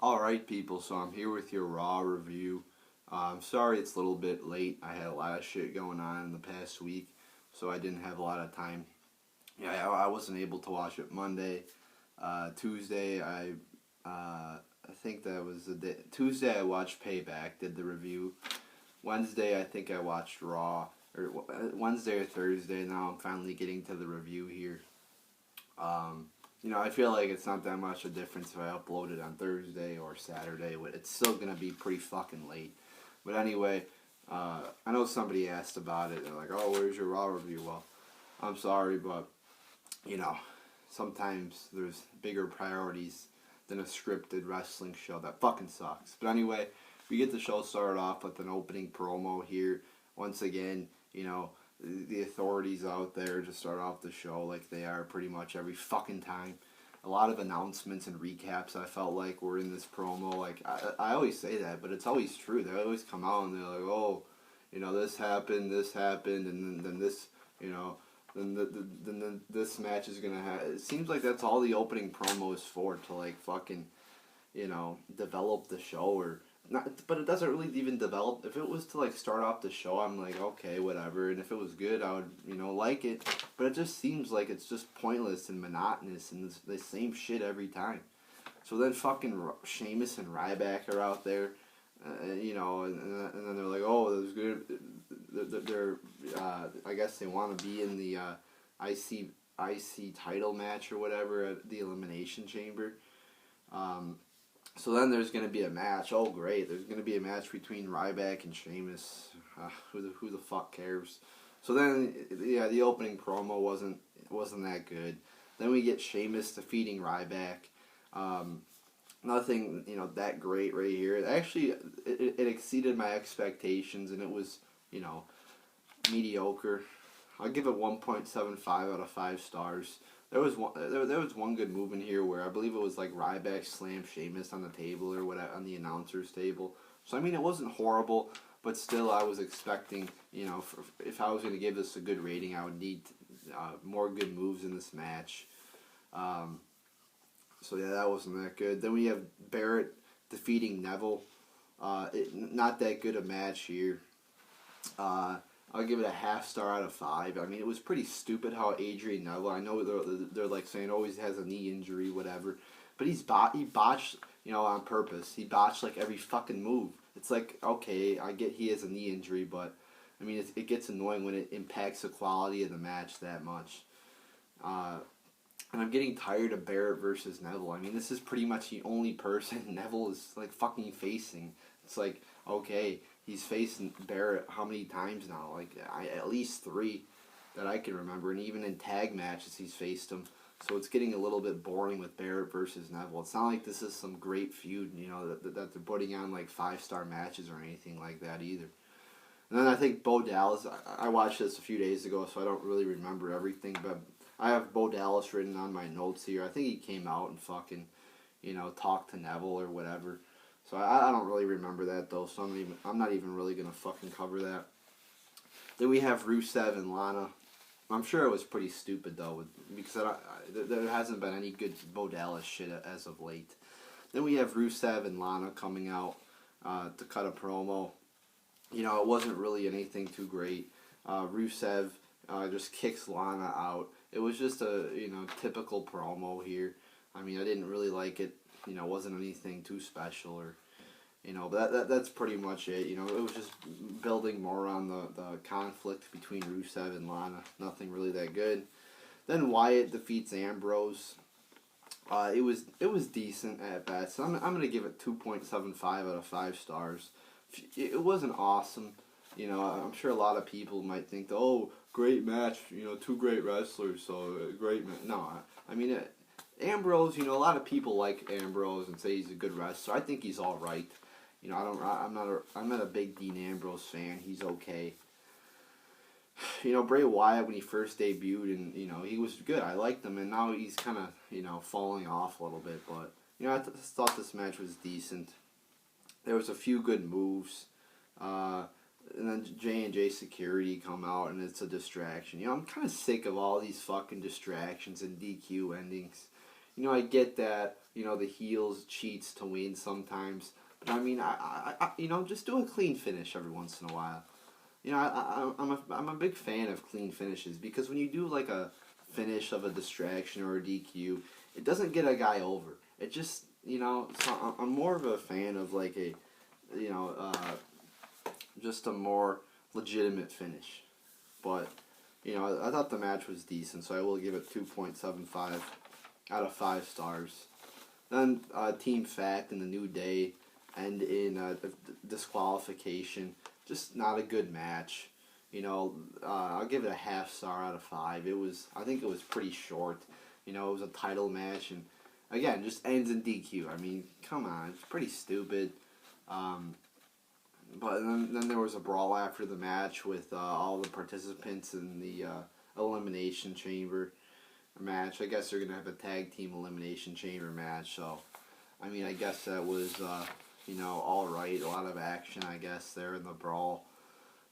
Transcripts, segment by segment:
Alright people, so I'm here with your Raw review. I'm sorry it's a little bit late. I had a lot of shit going on in the past week, so I didn't have a lot of time. Yeah, I wasn't able to watch it Monday. Tuesday, I think that was the day. Tuesday I watched Payback, did the review. Wednesday I think I watched Raw, or Wednesday or Thursday. Now I'm finally getting to the review here. I feel like it's not that much a difference if I upload it on Thursday or Saturday. It's still going to be pretty fucking late. But anyway, I know somebody asked about it. They're like, oh, where's your Raw review? Well, I'm sorry, but, sometimes there's bigger priorities than a scripted wrestling show. That fucking sucks. But anyway, we get the show started off with an opening promo here. Once again, the authorities out there to start off the show like they are pretty much every fucking time. A lot of announcements and recaps I felt like were in this promo. Like, I always say that, but it's always true. They always come out and they're like, oh, this happened, and then this, then this match is going to have... It seems like that's all the opening promo is for, to like fucking, develop the show or... Not, but it doesn't really even develop. If it was to like start off the show, I'm like, okay, whatever. And if it was good, I would, like it. But it just seems like it's just pointless and monotonous and the same shit every time. So then fucking Sheamus and Ryback are out there, and then they're like, oh, that was good. They're I guess they want to be in the IC title match or whatever at the Elimination Chamber. So then there's going to be a match. Oh, great. There's going to be a match between Ryback and Sheamus. Who the fuck cares? So then, yeah, the opening promo wasn't that good. Then we get Sheamus defeating Ryback. Nothing, that great right here. Actually, it exceeded my expectations, and it was, mediocre. I'll give it 1.75 out of 5 stars. There was one good move in here where I believe it was like Ryback slammed Sheamus on the table or whatever, on the announcer's table. So I mean, it wasn't horrible, but still I was expecting, if I was going to give this a good rating, I would need more good moves in this match. So yeah, that wasn't that good. Then we have Barrett defeating Neville. Not that good a match here. I'll give it a half star out of 5. I mean, it was pretty stupid how Adrian Neville, I know they're like saying, oh, he has a knee injury, whatever. But he botched, on purpose. He botched like every fucking move. It's like, okay, I get he has a knee injury, but, I mean, it gets annoying when it impacts the quality of the match that much. And I'm getting tired of Barrett versus Neville. I mean, this is pretty much the only person Neville is, like, fucking facing. It's like, okay, he's facing Barrett how many times now? Like, at least 3 that I can remember. And even in tag matches, he's faced him. So it's getting a little bit boring with Barrett versus Neville. It's not like this is some great feud, that they're putting on, like, 5-star matches or anything like that either. And then I think Bo Dallas, I watched this a few days ago, so I don't really remember everything. But I have Bo Dallas written on my notes here. I think he came out and fucking, talked to Neville or whatever. So I don't really remember that though, so I'm not even really gonna fucking cover that. Then we have Rusev and Lana. I'm sure it was pretty stupid though, because there hasn't been any good Bo Dallas shit as of late. Then we have Rusev and Lana coming out to cut a promo. It wasn't really anything too great. Rusev just kicks Lana out. It was just a typical promo here. I mean, I didn't really like it. Wasn't anything too special or, but that's pretty much it. It was just building more on the conflict between Rusev and Lana. Nothing really that good. Then Wyatt defeats Ambrose. It was decent at best. So I'm gonna give it 2.75 out of 5 stars. It wasn't awesome. I'm sure a lot of people might think, oh, great match. 2 great wrestlers, so great match. No, I mean it. Ambrose, a lot of people like Ambrose and say he's a good wrestler. I think he's all right. I'm not a big Dean Ambrose fan. He's okay. Bray Wyatt when he first debuted, and he was good. I liked him, and now he's kind of falling off a little bit. But I thought this match was decent. There was a few good moves. And then J&J Security come out, and it's a distraction. I'm kind of sick of all these fucking distractions and DQ endings. I get that the heels cheats to win sometimes. But I mean, just do a clean finish every once in a while. I'm a big fan of clean finishes because when you do like a finish of a distraction or a DQ, it doesn't get a guy over. It just, so I'm more of a fan of like a, you know, just a more legitimate finish. But, I thought the match was decent, so I will give it 2.75 out of 5 stars. Then Team Fact in the New Day and in disqualification. Just not a good match. I'll give it a half star out of 5. I think it was pretty short. It was a title match, and again, just ends in DQ. I mean, come on, it's pretty stupid. But then there was a brawl after the match with all the participants in the Elimination Chamber match. I guess they're gonna have a tag team Elimination Chamber match. So, I mean, I guess that was all right. A lot of action, I guess, there in the brawl.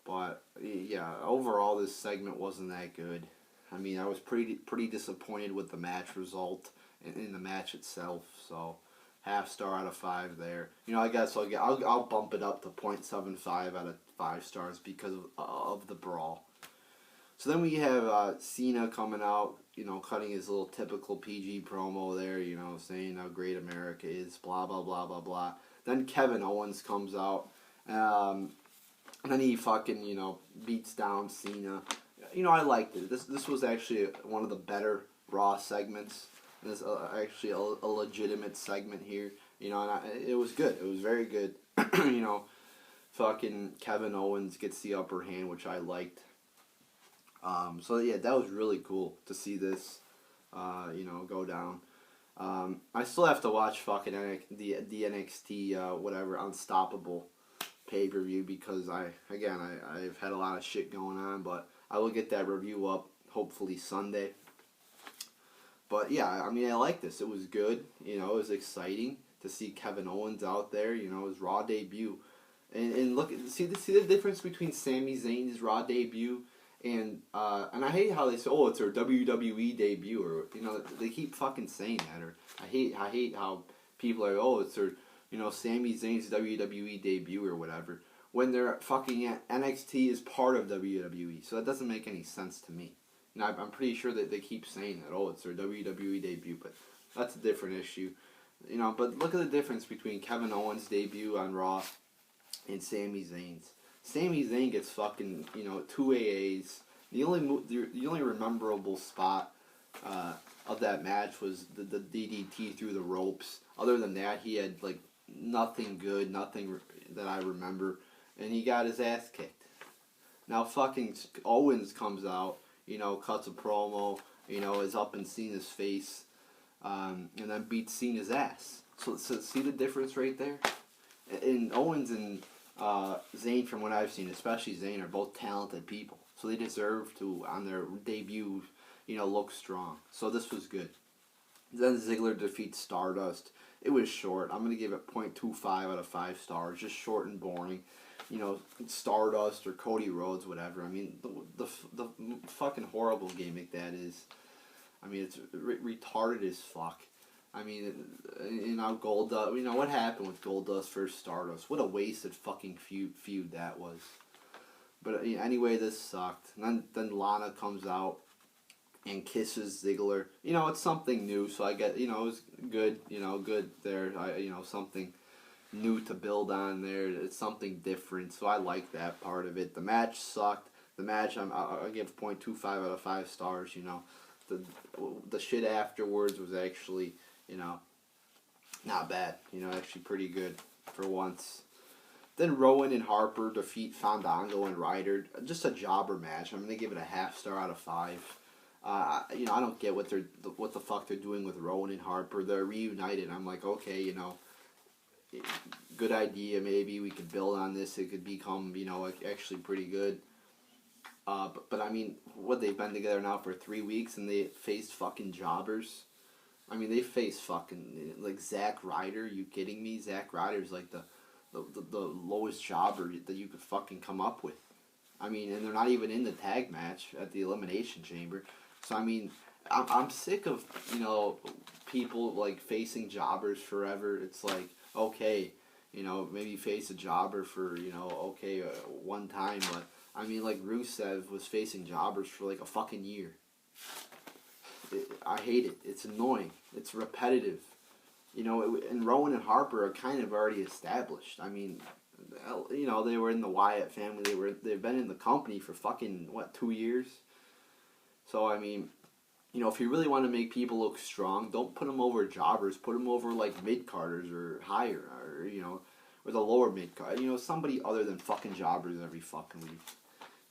But yeah, overall, this segment wasn't that good. I mean, I was pretty disappointed with the match result in the match itself. So, half star out of 5 there. I guess I'll bump it up to 0.75 out of 5 stars because of the brawl. So then we have Cena coming out, cutting his little typical PG promo there, saying how great America is, blah, blah, blah, blah, blah. Then Kevin Owens comes out, and then he fucking, beats down Cena. I liked it. This was actually one of the better Raw segments. This actually a legitimate segment here, and it was good. It was very good. Fucking Kevin Owens gets the upper hand, which I liked. So yeah, that was really cool to see this, go down. I still have to watch fucking the NXT whatever Unstoppable pay-per-view because I've had a lot of shit going on, but I will get that review up hopefully Sunday. But yeah, I mean, I like this. It was good. It was exciting to see Kevin Owens out there. His Raw debut, and look, see the difference between Sami Zayn's Raw debut and I hate how they say, oh, it's her WWE debut, or they keep fucking saying that, or I hate how people are, oh, it's her, Sami Zayn's WWE debut or whatever, when they're fucking NXT is part of WWE, so that doesn't make any sense to me. I'm pretty sure that they keep saying that, oh, it's their WWE debut, but that's a different issue. But look at the difference between Kevin Owens' debut on Raw and Sami Zayn's. Sami Zayn gets fucking, 2 AAs. The only memorable spot of that match was the DDT through the ropes. Other than that, he had, like, nothing good, nothing that I remember, and he got his ass kicked. Now fucking Owens comes out, cuts a promo, is up in Cena's face, and then beats Cena's ass. So see the difference right there? And Owens and Zayn, from what I've seen, especially Zayn, are both talented people. So they deserve to, on their debut, look strong. So this was good. Then Ziggler defeats Stardust. It was short. I'm going to give it 0.25 out of 5 stars. Just short and boring. Stardust or Cody Rhodes, whatever. I mean, the fucking horrible gimmick that is. I mean, it's retarded as fuck. I mean, Goldust. What happened with Goldust versus Stardust? What a wasted fucking feud that was. But anyway, this sucked. And then Lana comes out and kisses Ziggler. It's something new, so I get, it was good. Good there. Something new to build on there. It's something different, so I like that part of it. The match sucked. The match, I'll give 0.25 out of 5 stars. The shit afterwards was actually, not bad. Actually pretty good for once. Then Rowan and Harper defeat Fandango and Ryder. Just a jobber match. I'm gonna give it a half star out of 5. I don't get what the fuck they're doing with Rowan and Harper. They're reunited. I'm like, okay, good idea. Maybe we could build on this. It could become, actually pretty good. But I mean, they've been together now for 3 weeks and they faced fucking jobbers. I mean, they faced fucking, like, Zack Ryder. Are you kidding me? Zack Ryder's like the lowest jobber that you could fucking come up with. I mean, and they're not even in the tag match at the Elimination Chamber. So, I mean, I'm sick of, people like facing jobbers forever. It's like, okay, maybe face a jobber for, okay, one time, but I mean, like Rusev was facing jobbers for like a fucking year. I hate it. It's annoying. It's repetitive. And Rowan and Harper are kind of already established. I mean, they were in the Wyatt family. They've been in the company for fucking 2 years. So I mean, if you really want to make people look strong, don't put them over jobbers. Put them over like mid carders or higher, or the lower mid card. Somebody other than fucking jobbers every fucking week.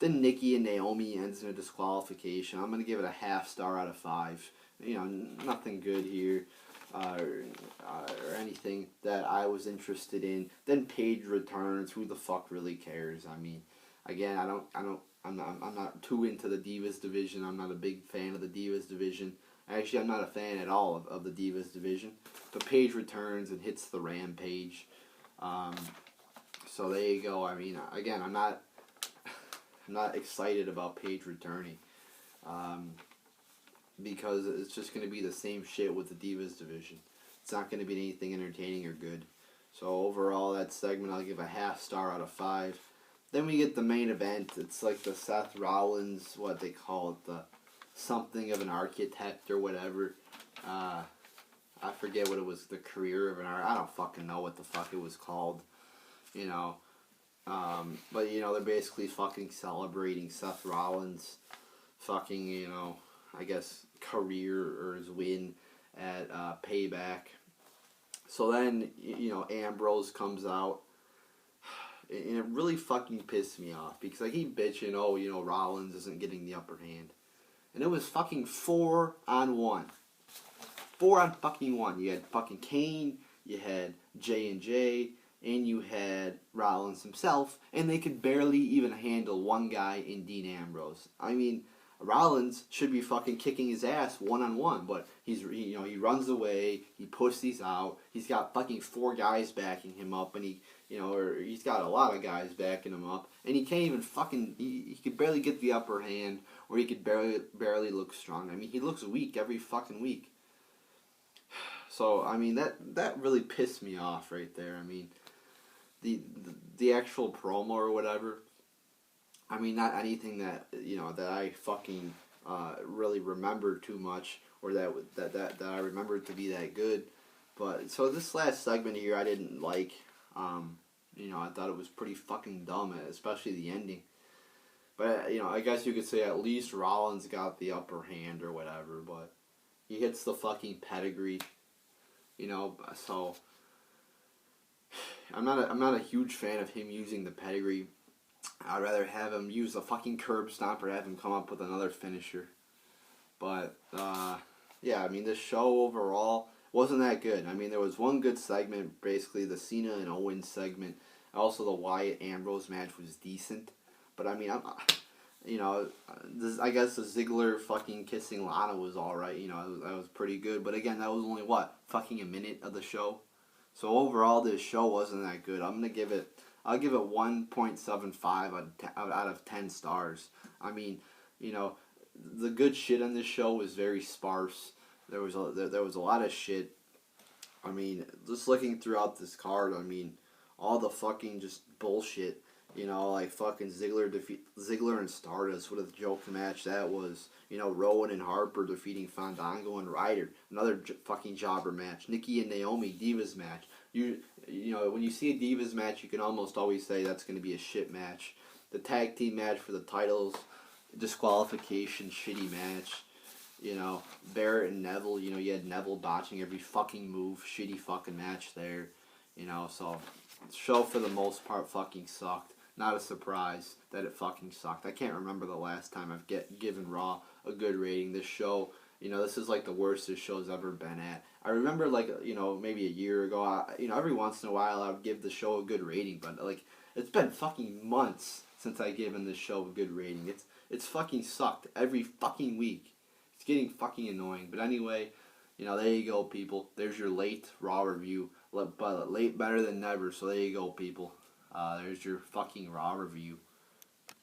Then Nikki and Naomi ends in a disqualification. I'm gonna give it a half star out of 5. Nothing good here, or anything that I was interested in. Then Paige returns. Who the fuck really cares? I mean, again, I'm not too into the Divas division. I'm not a big fan of the Divas division. Actually, I'm not a fan at all of the Divas division. But Paige returns and hits the Rampage. So there you go. I mean, again, I'm not excited about Paige returning, because it's just going to be the same shit with the Divas division. It's not going to be anything entertaining or good. So overall, that segment I'll give a half star out of 5. Then we get the main event. It's like the Seth Rollins, what they call it, the something of an architect or whatever. I forget what it was, the career of an art. I don't fucking know what the fuck it was called, But, they're basically fucking celebrating Seth Rollins' fucking, I guess, career or his win at Payback. So then, Ambrose comes out. And it really fucking pissed me off because I keep bitching, Rollins isn't getting the upper hand. And it was fucking 4-on-1. 4-on-fucking-1. You had fucking Kane, you had J&J, and you had Rollins himself, and they could barely even handle one guy in Dean Ambrose. I mean, Rollins should be fucking kicking his ass 1-on-1, but he runs away, he pussies out, he's got fucking 4 guys backing him up, and he's got a lot of guys backing him up, and he can't even fucking, he could barely get the upper hand, or he could barely look strong. I mean, he looks weak every fucking week. So, I mean, that really pissed me off right there. I mean, the actual promo or whatever, I mean, not anything that, that I fucking really remember too much, or that I remembered to be that good. But, so this last segment here I didn't like. I thought it was pretty fucking dumb, especially the ending. But, I guess you could say at least Rollins got the upper hand or whatever, but he hits the fucking pedigree, so I'm not a huge fan of him using the pedigree. I'd rather have him use a fucking curb stomp or have him come up with another finisher. But, yeah, I mean, this show overall wasn't that good. I mean, there was one good segment, basically the Cena and Owens segment. Also, the Wyatt-Ambrose match was decent. But, I mean, I guess the Ziggler fucking kissing Lana was alright. That was pretty good. But, again, that was only, fucking a minute of the show. So, overall, this show wasn't that good. I'll give it 1.75 out of 10 stars. I mean, the good shit on this show was very sparse. There was a lot of shit. I mean, just looking throughout this card, I mean, all the fucking just bullshit. Like fucking Ziggler and Stardust. What a joke match that was. Rowan and Harper defeating Fandango and Ryder. Another fucking jobber match. Nikki and Naomi Divas match. When you see a Divas match, you can almost always say that's going to be a shit match. The tag team match for the titles, disqualification, shitty match. Barrett and Neville, you had Neville botching every fucking move. Shitty fucking match there. So the show for the most part fucking sucked. Not a surprise that it fucking sucked. I can't remember the last time I've given Raw a good rating. This show, this is like the worst this show's ever been at. I remember maybe a year ago, every once in a while I would give the show a good rating, but it's been fucking months since I've given this show a good rating. It's fucking sucked every fucking week. It's getting fucking annoying. But anyway, there you go, people. There's your late Raw review. But late better than never, so there you go, people. There's your fucking Raw review.